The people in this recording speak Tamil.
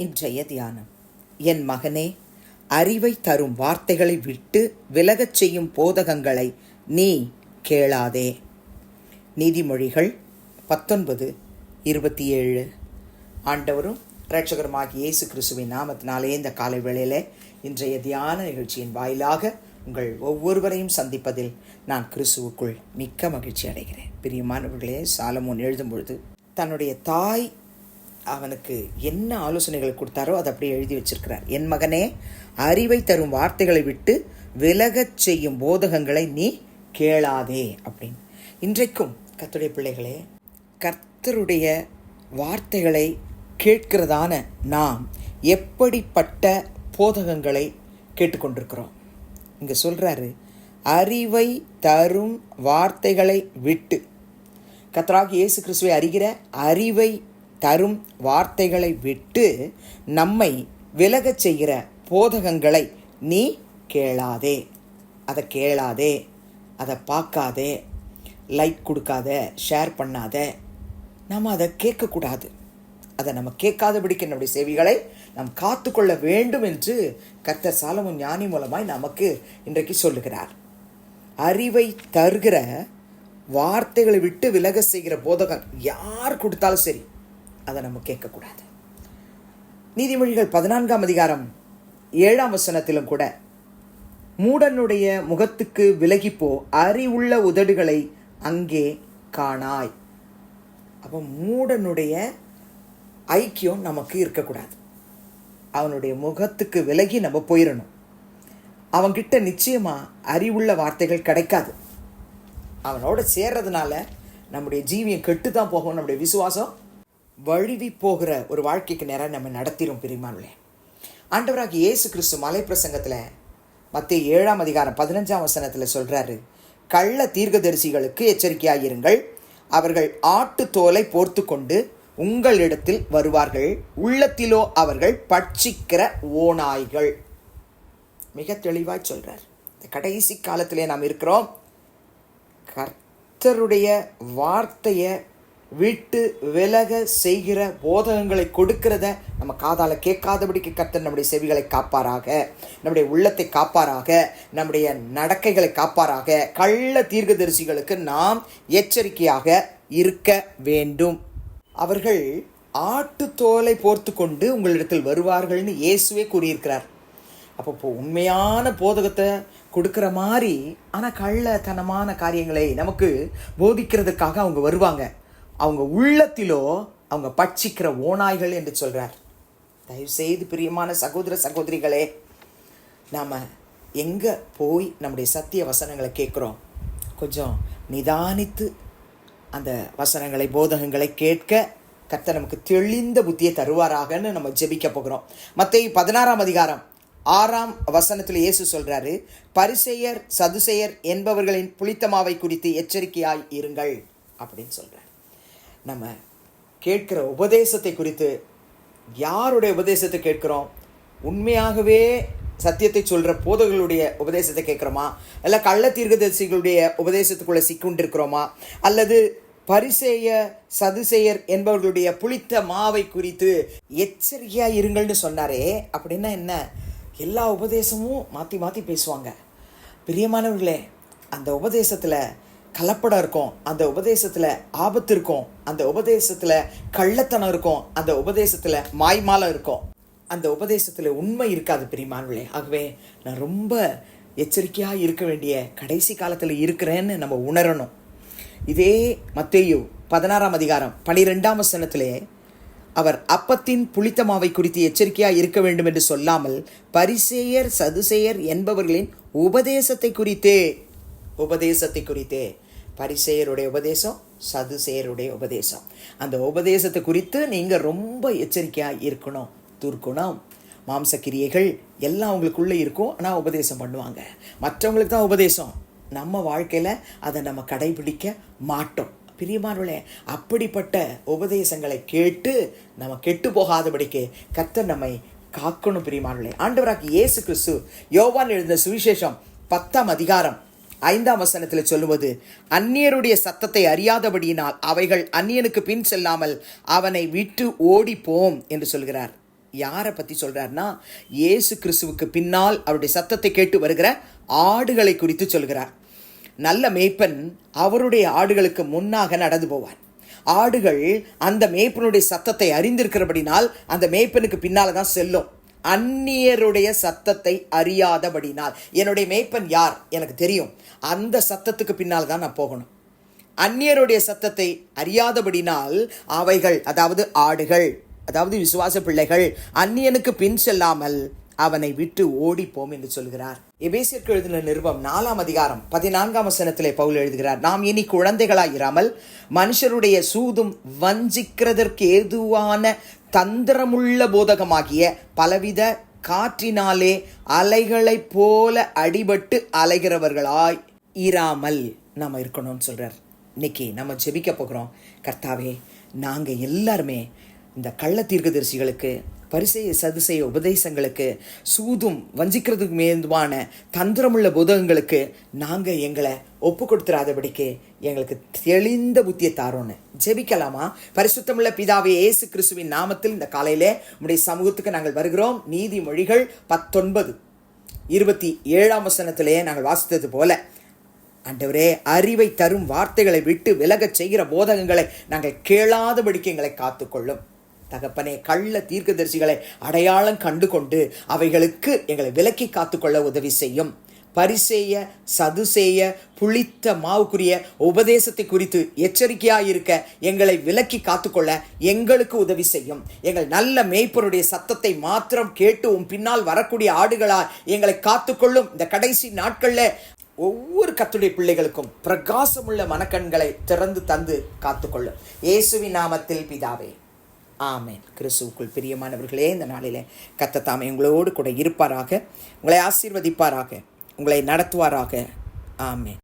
இன்றைய தியானம். என் மகனே, அறிவை தரும் வார்த்தைகளை விட்டு விலகச் செய்யும் போதகங்களை நீ கேளாதே. நீதிமொழிகள் 19:27. ஆண்டவரும் இரட்சகருமாகிய இயேசு கிறிஸ்துவின் நாமத்தினாலே இந்த காலை வேளையிலே இன்றைய தியான நிகழ்ச்சியின் வாயிலாக உங்கள் ஒவ்வொருவரையும் சந்திப்பதில் நான் கிறிஸ்துவுக்குள் மிக்க மகிழ்ச்சி அடைகிறேன். பிரியமானவர்களே, சாலமோன் எழுதும் பொழுது தன்னுடைய தாய் அவனுக்கு என்ன ஆலோசனைகள் கொடுத்தாரோ அதை அப்படியே எழுதி வச்சிருக்கிறார். என் மகனே, அறிவை தரும் வார்த்தைகளை விட்டு விலகச் செய்யும் போதகங்களை நீ கேளாதே அப்படின்னு. இன்றைக்கும் கர்த்தருடைய பிள்ளைகளே, கர்த்தருடைய வார்த்தைகளை கேட்கிறதான நாம் எப்படிப்பட்ட போதகங்களை கேட்டுக்கொண்டிருக்கிறோம்? இங்கே சொல்கிறாரு, அறிவை தரும் வார்த்தைகளை விட்டு. கர்த்தராகிய இயேசு கிறிஸ்துவை அறிகிற அறிவை தரும் வார்த்தைகளை விட்டு நம்மை விலகச் செய்கிற போதகங்களை நீ கேளாதே. அதை கேளாதே, அதை பார்க்காதே, லைக் கொடுக்காத, ஷேர் பண்ணாத. நாம் அதை கேட்கக்கூடாது. அதை நம்ம கேட்காதபடிக்கு நம்முடைய செவிகளை நாம் காத்துக்கொள்ள வேண்டும் என்று கர்த்தர் சாலமோன் ஞானி மூலமாய் நமக்கு இன்றைக்கு சொல்லுகிறார். அறிவை தருகிற வார்த்தைகளை விட்டு விலக செய்கிற போதகம் யார் கொடுத்தாலும் சரி, அதை நம்ம கேட்கக்கூடாது. நீதிமொழிகள் 14:7 கூட, மூடனுடைய முகத்துக்கு விலகிப்போ, அறிவுள்ள உதடுகளை அங்கே காணாய். அப்போ மூடனுடைய ஐக்கியம் நமக்கு இருக்கக்கூடாது. அவனுடைய முகத்துக்கு விலகி நம்ம போயிடணும். அவன்கிட்ட நிச்சயமாக அறிவுள்ள வார்த்தைகள் கிடைக்காது. அவனோட சேர்றதுனால நம்முடைய ஜீவியம் கெட்டு தான் போகும். நம்முடைய விசுவாசம் வழுவி போகிற ஒரு வாழ்க்கைக்கு நேரம் நம்ம நடத்திடும். பிரியமானவர்களே, ஆண்டவராகிய இயேசு கிறிஸ்து மலை பிரசங்கத்தில் மத்தேயு 7:15 சொல்கிறாரு, கள்ள தீர்க்கதரிசிகளுக்கு எச்சரிக்கையாயிருங்கள். அவர்கள் ஆட்டு தோலை போர்த்து கொண்டு உங்களிடத்தில் வருவார்கள், உள்ளத்திலோ அவர்கள் பட்சிக்கிற ஓநாய்கள். மிக தெளிவாய் சொல்கிறார். இந்த கடைசி காலத்திலே நாம் இருக்கிறோம். கர்த்தருடைய வார்த்தையை விட்டு விலக செய்கிற போதகங்களை கொடுக்கிறத நம்ம காதால கேட்காதபடிக்கு கர்த்தர் நம்முடைய செவிகளை காப்பாராக, நம்முடைய உள்ளத்தை காப்பாராக, நம்முடைய நடக்கைகளை காப்பாராக. கள்ள தீர்க்கதரிசிகளுக்கு நாம் எச்சரிக்கையாக இருக்க வேண்டும். அவர்கள் ஆட்டு தோலை போர்த்து கொண்டு உங்களிடத்தில் வருவார்கள்னு இயேசுவே கூறியிருக்கிறார். அப்போ உண்மையான போதகத்தை கொடுக்குற மாதிரி ஆனால் கள்ளத்தனமான காரியங்களை நமக்கு போதிக்கிறதுக்காக அவங்க வருவாங்க. அவங்க உள்ளத்திலோ அவங்க பட்சிக்கிற ஓநாய்கள் என்று சொல்கிறார். தயவுசெய்து பிரியமான சகோதர சகோதரிகளே, நாம் எங்கே போய் நம்முடைய சத்திய வசனங்களை கேட்குறோம்? கொஞ்சம் நிதானித்து அந்த வசனங்களை போதகங்களை கேட்க கர்த்தர் நமக்கு தெளிந்த புத்தியை தருவாராகன்னு நம்ம ஜெபிக்க போகிறோம். மத்தேயு 16:6 இயேசு சொல்கிறாரு, பரிசேயர் சதுசேயர் என்பவர்களின் புளித்தமாவை குறித்து எச்சரிக்கையாய் இருங்கள் அப்படின்னு சொல்கிறார். நம்ம கேட்கிற உபதேசத்தை குறித்து, யாருடைய உபதேசத்தை கேட்கிறோம்? உண்மையாகவே சத்தியத்தை சொல்கிற போதகர்களுடைய உபதேசத்தை கேட்குறோமா? இல்லை கள்ள தீர்க்கதரிசிகளுடைய உபதேசத்துக்குள்ளே சிக்கொண்டிருக்கிறோமா? அல்லது பரிசேய சதுசேயர் என்பவர்களுடைய புளித்த மாவை குறித்து எச்சரிக்கையாக இருங்கள்னு சொன்னாரே. அப்படின்னா என்ன? எல்லா உபதேசமும் மாற்றி மாற்றி பேசுவாங்க. பிரியமானவர்களே, அந்த உபதேசத்தில் கலப்படம் இருக்கும், அந்த உபதேசத்தில் ஆபத்து இருக்கும், அந்த உபதேசத்தில் கள்ளத்தனம் இருக்கும், அந்த உபதேசத்தில் மாய்மாலம் இருக்கும், அந்த உபதேசத்தில் உண்மை இருக்காது. பிரியமானவர்களே, ஆகவே நான் ரொம்ப எச்சரிக்கையாக இருக்க வேண்டிய கடைசி காலத்தில் இருக்கிறேன்னு நம்ம உணரணும். இதே மத்தேயு 16:12 அவர் அப்பத்தின் புளித்தமாவை குறித்து எச்சரிக்கையாக இருக்க வேண்டும் என்று சொல்லாமல் பரிசேயர் சதுசேயர் என்பவர்களின் உபதேசத்தை குறித்தே பரிசேயருடைய உபதேசம், சதுசேயருடைய உபதேசம், அந்த உபதேசத்தை குறித்து நீங்கள் ரொம்ப எச்சரிக்கையாக இருக்கணும். துர்க்குணம், மாம்சக்கிரியைகள் எல்லாம் அவங்களுக்குள்ளே இருக்கும். ஆனால் உபதேசம் பண்ணுவாங்க, மற்றவங்களுக்கு தான் உபதேசம். நம்ம வாழ்க்கையில் அதை நம்ம கடைபிடிக்க மாட்டோம். பிரியமானவர்களே, அப்படிப்பட்ட உபதேசங்களை கேட்டு நம்ம கெட்டு போகாதபடிக்கு கர்த்தர் நம்மை காக்கணும். பிரியமானவர்களே, ஆண்டவராகிய இயேசு கிறிஸ்து யோவான் எழுதின சுவிசேஷம் 10:5 சொல்லுவது, அந்நியருடைய சத்தத்தை அறியாதபடியினால் அவைகள் அந்நியனுக்கு பின் செல்லாமல் அவனை விட்டு ஓடிப்போம் என்று சொல்கிறார். யாரை பற்றி சொல்கிறார்னா, இயேசு கிறிஸ்துவுக்கு பின்னால் அவருடைய சத்தத்தை கேட்டு வருகிற ஆடுகளை குறித்து சொல்கிறார். நல்ல மேய்ப்பன் அவருடைய ஆடுகளுக்கு முன்னாக நடந்து போவான். ஆடுகள் அந்த மேய்ப்பனுடைய சத்தத்தை அறிந்திருக்கிறபடினால் அந்த மேய்ப்பனுக்கு பின்னால் தான் செல்லும். அந்நியருடைய சத்தத்தை அறியாதபடினால், என்னுடைய மேய்ப்பன் யார் எனக்கு தெரியும், அந்த சத்தத்துக்கு பின்னால் தான் நான் போகணும். அந்நியருடைய சத்தத்தை அறியாதபடினால் அவைகள், அதாவது ஆடுகள், அதாவது விசுவாச பிள்ளைகள், அந்நியனுக்கு பின் செல்லாமல் அவனை விட்டு ஓடிப்போம் என்று சொல்கிறார். எபேசியருக்கு எழுதின நிருபம் 4ஆம் அதிகாரம் 14ஆம் வசனத்திலே பவுல் எழுதுகிறார், நாம் இனி குழந்தைகளாயிராமல் மனுஷருடைய சூதும் வஞ்சிக்கிறதற்கு ஏதுவான தந்திரமுள்ள போதகமாகிய பலவித காற்றினாலே அலைகளைப் போல அடிபட்டு அலைகிறவர்களாய் இராமல் நாம் இருக்கணும்னு சொல்றார். இன்னைக்கு நம்ம ஜெபிக்க போகிறோம். கர்த்தாவே, நாங்கள் எல்லாருமே இந்த கள்ள தீர்க்கதரிசிகளுக்கு, பரிசேய சதுசேய உபதேசங்களுக்கு, சூதும் வஞ்சிக்கிறதுக்கு மேதுவான தந்திரமுள்ள போதகங்களுக்கு நாங்கள் எங்களை ஒப்பு கொடுத்துறாதபடிக்கு எங்களுக்கு தெளிந்த புத்தியை தாரோன்னு ஜெபிக்கலாமா? பரிசுத்தமுள்ள பிதாவே, இயேசு கிறிஸ்துவின் நாமத்தில் இந்த காலையிலே உம்முடைய சமூகத்துக்கு நாங்கள் வருகிறோம். நீதிமொழிகள் 19:27 வசனத்திலே நாங்கள் வாசித்தது போல, ஆண்டவரே, அறிவை தரும் வார்த்தைகளை விட்டு விலகச் செய்கிற போதகங்களை நாங்கள் கேளாதபடிக்கு எங்களை காத்துக்கொள்ளும். தகப்பனே, கள்ள தீர்க்கதரிசிகளை அடையாளம் கண்டு கொண்டு அவைகளுக்கு எங்களை விலக்கி காத்துக்கொள்ள உதவி செய்யும். பரிசேய சதுசேய புளித்த மாவுக்குரிய உபதேசத்தை குறித்து எச்சரிக்கையாயிருக்க எங்களை விலக்கி காத்துக்கொள்ள எங்களுக்கு உதவி செய்யும். எங்கள் நல்ல மேய்ப்பருடைய சத்தத்தை மாத்திரம் கேட்டு பின்னால் வரக்கூடிய ஆடுகளா எங்களை காத்துக்கொள்ளும். இந்த கடைசி நாட்கள்ல ஒவ்வொரு கர்த்தருடைய பிள்ளைகளுக்கும் பிரகாசமுள்ள மனக்கண்களை திறந்து தந்து காத்துக்கொள்ளும். இயேசுவின் நாமத்தில் பிதாவே, ஆமென். கிறிஸ்துவுக்குள் பிரியமானவர்களே, இந்த நாளிலே கர்த்தர் தாமே உங்களோடு கூட இருப்பாராக, உங்களை ஆசீர்வதிப்பாராக, உங்களை நடத்துவாராக. ஆமென்.